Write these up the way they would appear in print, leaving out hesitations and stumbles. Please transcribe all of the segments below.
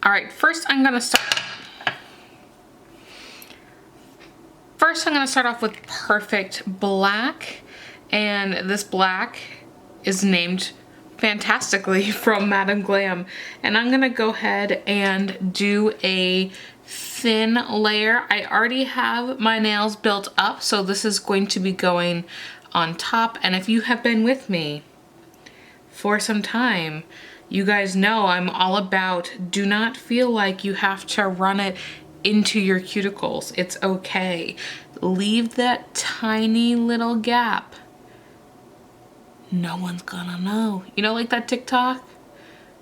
All right, first I'm gonna start off with Perfect Black, and this black is named fantastically from Madame Glam, and I'm gonna go ahead and do a thin layer. I already have my nails built up, so this is going to be going on top. And if you have been with me for some time, you guys know I'm all about do not feel like you have to run it into your cuticles. It's okay. Leave that tiny little gap. No one's gonna know. You know, like that TikTok?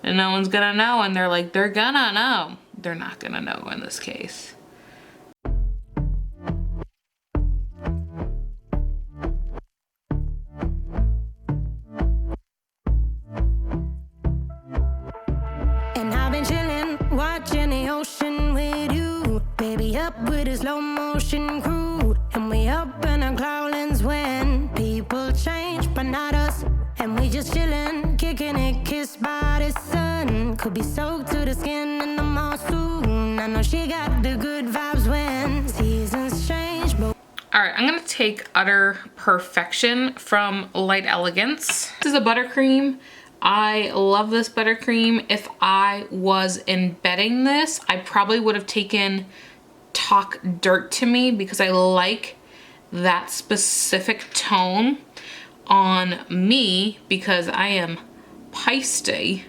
And no one's gonna know, and they're like, they're gonna know. They're not gonna know in this case. And I've been chilling, watching the ocean with you. Baby up with a slow motion crew. And we up in our cloudlands when people change, but not us. And we just chillin', kicking it, kissed by the sun. Could be soaked to the skin in the mall soon. I know she got the good vibes when seasons change, but... All right, I'm gonna take Utter Perfection from Light Elegance. This is a buttercream. I love this buttercream. If I was embedding this, I probably would have taken Talk Dirt to Me because I like that specific tone on me because I am Pisces.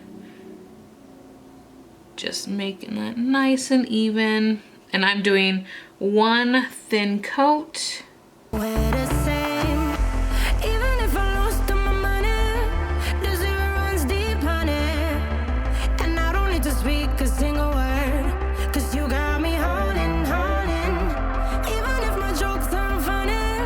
Just making that nice and even. And I'm doing one thin coat. We're the same. Even if I lost all my money, the zero runs deep, honey. And I don't need to speak a single word, 'cause you got me holding, holding. Even if my jokes aren't funny,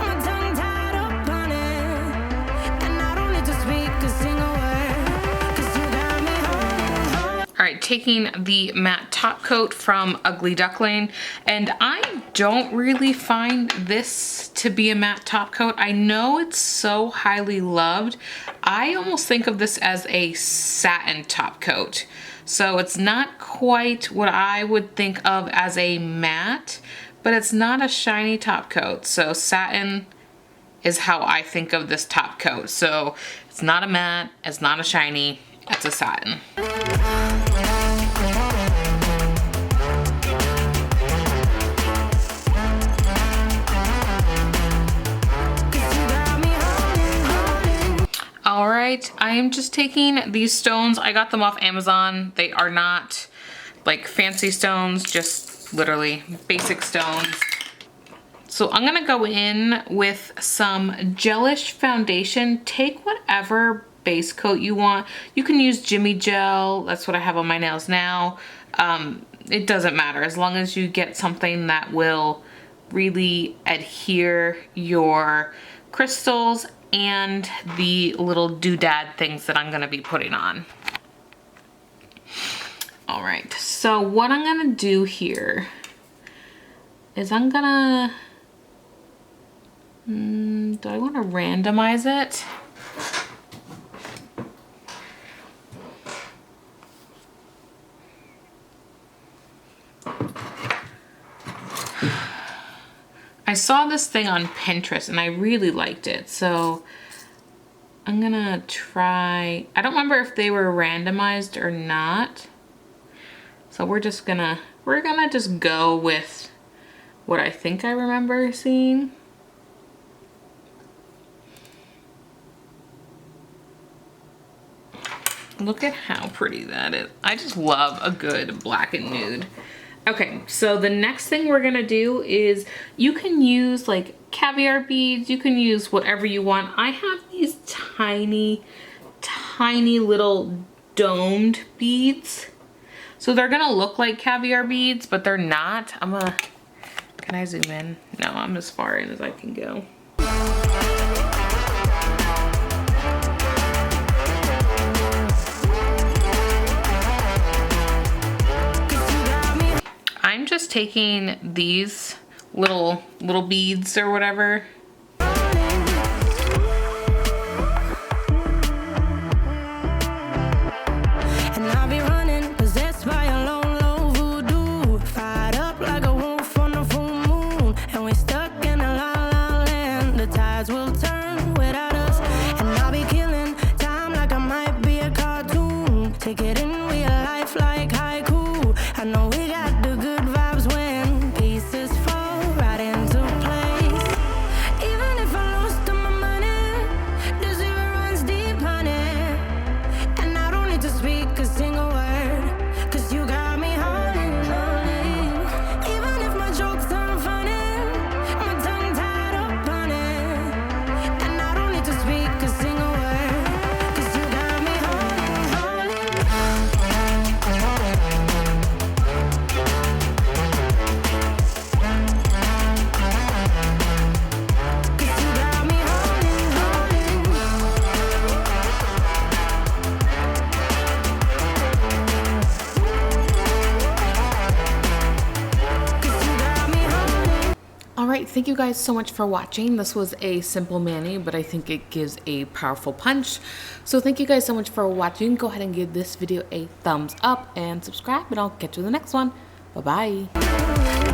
my tongue tied up on it. And I don't need to speak a single word, 'cause you got me holding, holding. All right, taking the matte top coat from Ugly Duckling, and I don't really find this to be a matte top coat. I know it's so highly loved. I almost think of this as a satin top coat. So it's not quite what I would think of as a matte, but it's not a shiny top coat. So satin is how I think of this top coat. So it's not a matte, it's not a shiny, it's a satin. All right, I am just taking these stones. I got them off Amazon. They are not like fancy stones, just literally basic stones. So I'm gonna go in with some gelish foundation. Take whatever base coat you want. You can use Jimmy Gel. That's what I have on my nails now. It doesn't matter as long as you get something that will really adhere your crystals and the little doodad things that I'm gonna be putting on. All right, so what I'm gonna do here is I'm gonna, do I wanna randomize it? I saw this thing on Pinterest and I really liked it, so I'm gonna try. I don't remember if they were randomized or not, so we're gonna just go with what I think I remember seeing. Look at how pretty that is. I just love a good black and nude. Okay, so the next thing we're gonna do is, you can use like caviar beads, you can use whatever you want. I have these tiny, tiny little domed beads. So they're gonna look like caviar beads, but they're not. Can I zoom in? No, I'm as far in as I can go. I'm just taking these little beads or whatever. And I'll be running, 'cause that's why I Take it in real life like haiku. I know we got the good vibes when pieces fall right into place. Even if I lost all my money, the zero runs deep, honey. And I don't need to speak a single word, 'cause you got me holding, holding. Even if my jokes aren't funny, my tongue tied up on it. And I don't need to speak a single word, 'cause you got me holding, holding. 'Cause you got me holding, holding. Alright, thank you guys so much for watching. This was a simple mani, but I think it gives a powerful punch. So thank you guys so much for watching. Go ahead and give this video a thumbs up and subscribe, and I'll catch you in the next one. Bye-bye.